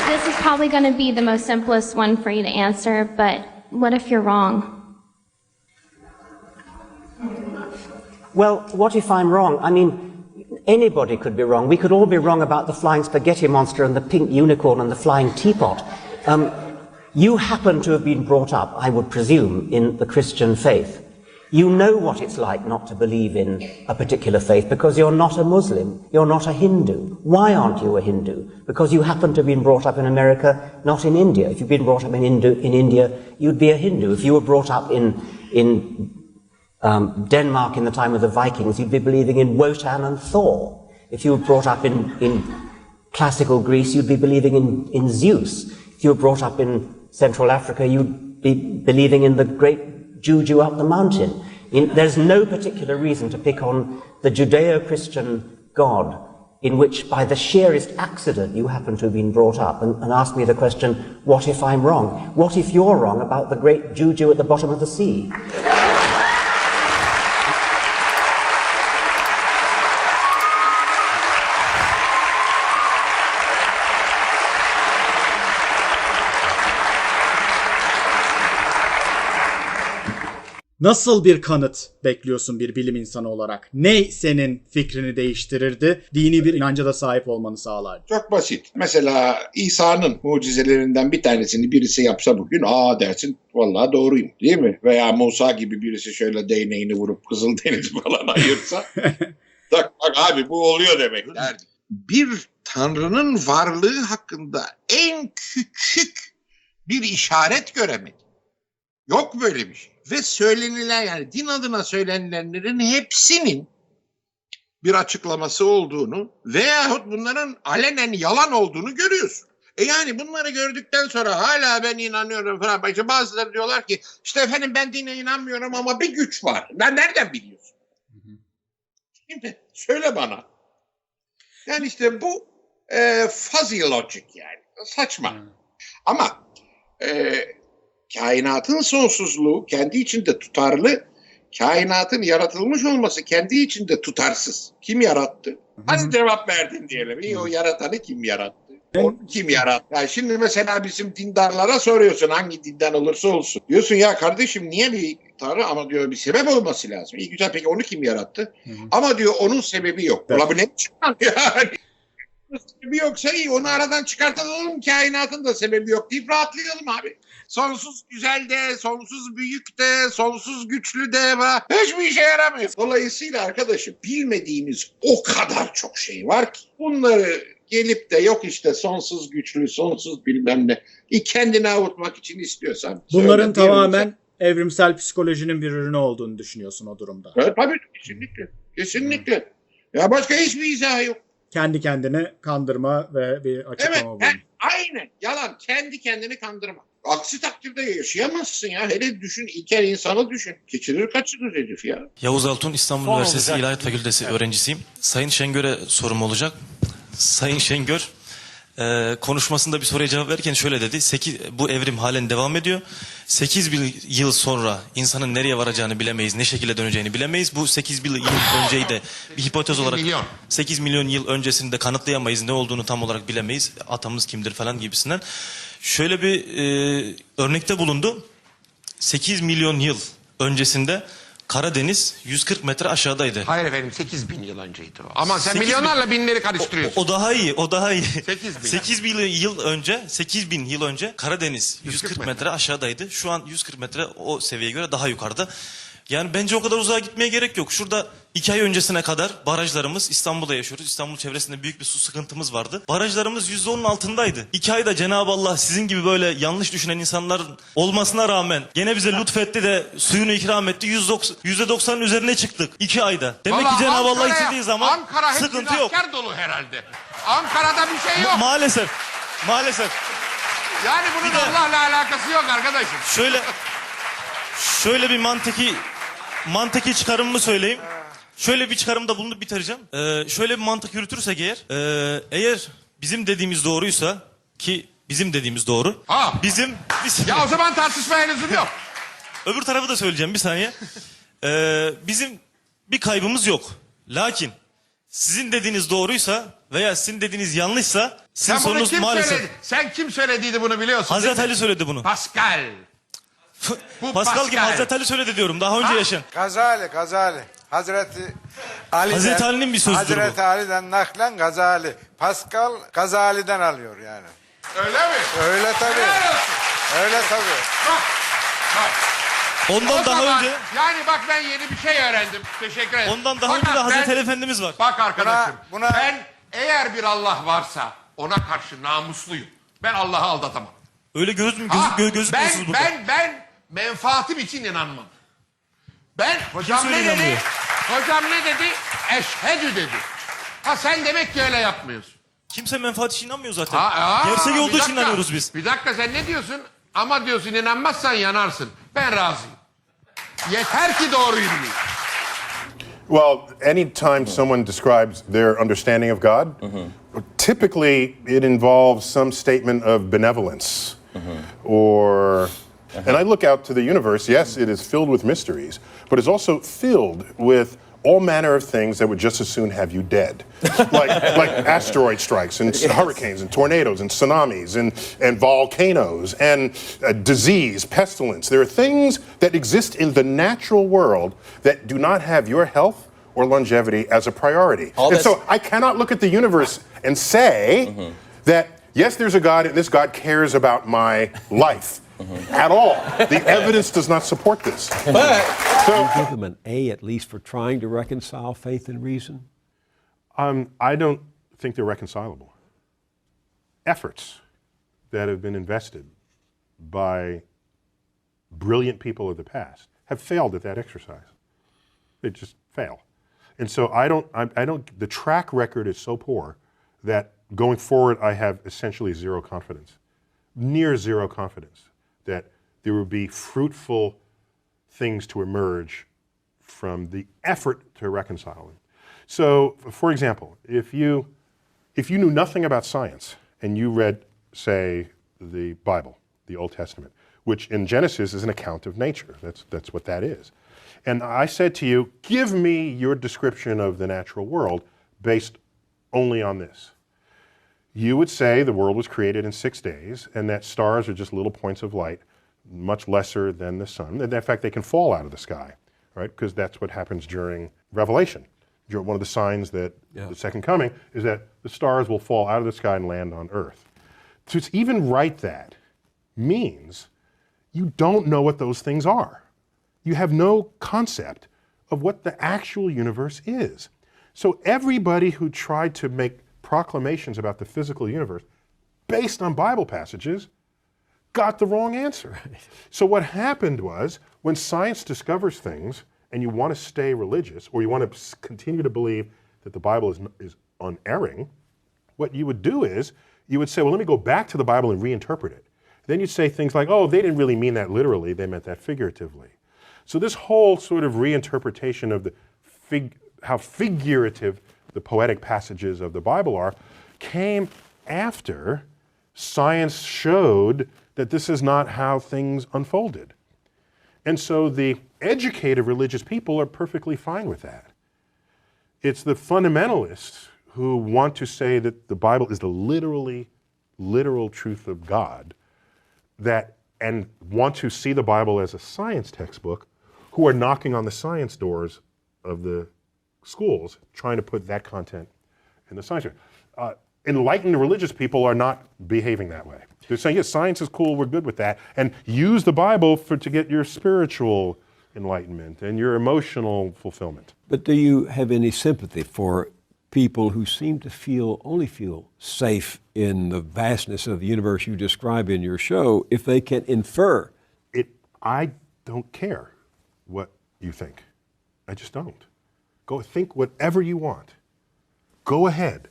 This is probably going to be the most simplest one for you to answer, but what if you're wrong? Well, what if I'm wrong? I mean, anybody could be wrong. We could all be wrong about the flying spaghetti monster and the pink unicorn and the flying teapot. You happen to have been brought up, I would presume, in the Christian faith. You know what it's like not to believe in a particular faith because you're not a Muslim, you're not a Hindu. Why aren't you a Hindu? Because you happen to have been brought up in America, not in India. If you'd been brought up in India, you'd be a Hindu. If you were brought up in Denmark in the time of the Vikings, you'd be believing in Wotan and Thor. If you were brought up in classical Greece, you'd be believing in Zeus. If you were brought up in Central Africa, you'd be believing in the great Juju up the mountain. There's no particular reason to pick on the Judeo-Christian God in which, by the sheerest accident, you happen to have been brought up, and ask me the question, what if I'm wrong? What if you're wrong about the great Juju at the bottom of the sea? Nasıl bir kanıt bekliyorsun bir bilim insanı olarak? Ne senin fikrini değiştirirdi? Dini bir inanca da sahip olmanı sağlardı. Çok basit. Mesela İsa'nın mucizelerinden bir tanesini birisi yapsa bugün dersin vallahi doğruyum değil mi? Veya Musa gibi birisi şöyle değneğini vurup Kızıldeniz'i falan ayırsa bak abi bu oluyor demek derdik. Bir tanrının varlığı hakkında en küçük bir işaret göremedim. Yok böyle bir şey. Ve söylenilen yani din adına söylenilenlerin hepsinin bir açıklaması olduğunu veyahut bunların alenen yalan olduğunu görüyorsun. Yani bunları gördükten sonra hala ben inanıyorum falan. İşte bazıları diyorlar ki işte efendim ben dine inanmıyorum ama bir güç var. Ben nereden biliyorsun? Şimdi söyle bana. Yani işte bu fuzzy logic yani. Saçma. Ama kainatın sonsuzluğu kendi içinde tutarlı, kainatın yaratılmış olması kendi içinde tutarsız. Kim yarattı? Hadi cevap verdin diyelim. İyi, o yaratanı kim yarattı? Onu kim yarattı? Yani şimdi mesela bizim dindarlara soruyorsun hangi dinden olursa olsun. Diyorsun ya kardeşim niye bir tanrı ama diyor bir sebep olması lazım. İyi güzel peki onu kim yarattı? Ama diyor onun sebebi yok. Evet. Ulan bu ne çıkan yani? Sebebi yoksa iyi onu aradan çıkartalım kainatın da sebebi yok deyip rahatlayalım abi. Sonsuz güzel de, sonsuz büyük de, sonsuz güçlü de hiçbir işe yaramıyor. Dolayısıyla arkadaşım bilmediğimiz o kadar çok şey var ki bunları gelip de yok işte sonsuz güçlü, sonsuz bilmem ne kendini avutmak için istiyorsan. Bunların tamamen evrimsel psikolojinin bir ürünü olduğunu düşünüyorsun o durumda. Evet tabii kesinlikle. Kesinlikle. Ya başka hiçbir izahı yok. Kendi kendini kandırma ve bir açıklama Evet, aynen yalan. Kendi kendini kandırma. Aksi takdirde yaşayamazsın ya. Hele düşün, ilkel insanı düşün. Geçirir kaçırır herif ya. Yavuz Altun, İstanbul Üniversitesi İlahiyat Fakültesi öğrencisiyim. Sayın Şengör'e sorum olacak. Sayın Şengör konuşmasında bir soruya cevap verirken şöyle dedi. Bu evrim halen devam ediyor. 8.000 yıl sonra insanın nereye varacağını bilemeyiz. Ne şekilde döneceğini bilemeyiz. Bu 8.000 yıl önceyi de bir hipotez olarak 8 milyon yıl öncesini de kanıtlayamayız. Ne olduğunu tam olarak bilemeyiz. Atamız kimdir falan gibisinden. Şöyle bir örnekte bulundu. 8 milyon yıl öncesinde Karadeniz 140 metre aşağıdaydı. Hayır efendim 8.000 yıl önceydi o. Ama sen milyonlarla binleri karıştırıyorsun. O daha iyi, o daha iyi. 8.000 8 bin yıl önce Karadeniz 140 metre aşağıdaydı. Şu an 140 metre o seviyeye göre daha yukarıda. Yani bence o kadar uzağa gitmeye gerek yok. Şurada 2 ay öncesine kadar barajlarımız, İstanbul'da yaşıyoruz. İstanbul çevresinde büyük bir su sıkıntımız vardı. Barajlarımız %10'un altındaydı. 2 ayda Cenab-ı Allah sizin gibi böyle yanlış düşünen insanların olmasına rağmen gene bize lütfetti de suyunu ikram etti. %90'ın üzerine çıktık 2 ayda. Demek ki Cenab-ı Allah istediği zaman Ankara sıkıntı yok. Ankara dolu herhalde. Ankara'da bir şey yok. Maalesef. Yani bunun Allah'la alakası yok arkadaşım. Şöyle bir mantıki çıkarımımı söyleyeyim. Şöyle bir çıkarımda bulunup bitireceğim. Şöyle bir mantık yürütürsek eğer bizim dediğimiz doğruysa ki bizim dediğimiz doğru. Bizim Ya o zaman tartışmaya lüzum yok. öbür tarafı da söyleyeceğim bir saniye. Bizim bir kaybımız yok. Lakin sizin dediğiniz doğruysa veya sizin dediğiniz yanlışsa sizin Sen bunu sorunuz kim maalesef. söyledi? Sen kim söylediydi bunu biliyorsun? Hazreti değil mi? Ali söyledi bunu. Pascal. Bu Pascal gibi Hazreti Ali söyledi diyorum. Daha önce yaşayan. Gazali. Hazreti Ali'den, Hazreti Ali'nin bir sözüdür bu. Hazreti Ali'den naklen Gazali. Pascal Gazali'den alıyor yani. Öyle mi? Öyle tabii. Helal olsun. Öyle tabii. Bak. Ondan O daha zaman, önce yani bak ben yeni bir şey öğrendim. Teşekkür ederim. ondan daha önce Fakat de Hazreti ben- Ali Efendimiz var. Bak arkadaşım. Buna- Ben eğer bir Allah varsa ona karşı namusluyum. Ben Allah'ı aldatamam. Öyle gözükmüyorsunuz burada. Ben menfaatim için inanmam. Ben hocam Kimse ne öyle dedi? inanmıyor. Hocam ne dedi? Eşhedü dedi. Ha sen demek ki öyle yapmıyorsun. Kimse menfaat için inanmıyor zaten. Aa, Gerçek bir olduğu için dakika. inanıyoruz biz. Bir dakika sen ne diyorsun? Ama diyorsun inanmazsan yanarsın. Ben razıyım. Yeter ki doğruyu bileyim. Well, anytime someone describes their understanding of God, typically it involves some statement of benevolence. And I look out to the universe, yes, it is filled with mysteries, but it's also filled with all manner of things that would just as soon have you dead. like asteroid strikes and hurricanes and tornadoes and tsunamis and volcanoes and disease, pestilence. There are things that exist in the natural world that do not have your health or longevity as a priority. And so I cannot look at the universe and say that, yes, there's a God and this God cares about my life. At all. The evidence does not support this. Give them an A at least for trying to reconcile faith and reason? I don't think they're reconcilable. Efforts that have been invested by brilliant people of the past have failed at that exercise. They just fail. And so the track record is so poor that going forward I have essentially zero confidence, near zero confidence that there will be fruitful things to emerge from the effort to reconcile them. So, for example, if you knew nothing about science and you read, say, the Bible, the Old Testament, which in Genesis is an account of nature. That's what that is. And I said to you, give me your description of the natural world based only on this. You would say the world was created in 6 days and that stars are just little points of light, much lesser than the sun. And in fact, they can fall out of the sky, right? Because that's what happens during Revelation. One of the signs that the second coming is that the stars will fall out of the sky and land on earth. To even write that means you don't know what those things are. You have no concept of what the actual universe is. So everybody who tried to make proclamations about the physical universe based on Bible passages got the wrong answer. So what happened was when science discovers things and you want to stay religious or you want to continue to believe that the Bible is unerring, what you would do is you would say, well, let me go back to the Bible and reinterpret it. Then you'd say things like, oh, they didn't really mean that literally, they meant that figuratively. So this whole sort of reinterpretation of how figurative the poetic passages of the Bible are came after science showed that this is not how things unfolded. And so the educated religious people are perfectly fine with that. It's the fundamentalists who want to say that the Bible is the literal truth of God and want to see the Bible as a science textbook who are knocking on the science doors of the schools trying to put that content in the science. Enlightened religious people are not behaving that way. They're saying, yes, science is cool, we're good with that, and use the Bible to get your spiritual enlightenment and your emotional fulfillment. But do you have any sympathy for people who seem to only feel safe in the vastness of the universe you describe in your show if they can infer? I don't care what you think. I just don't. Go think whatever you want. Go ahead.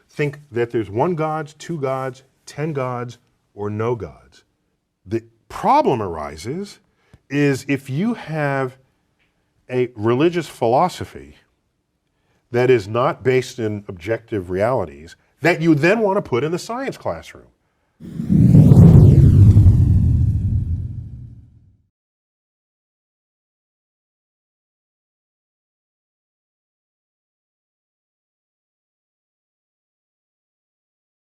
Think that there's one God, 2 gods, 10 gods, or no gods. The problem arises is if you have a religious philosophy that is not based in objective realities that you then want to put in the science classroom.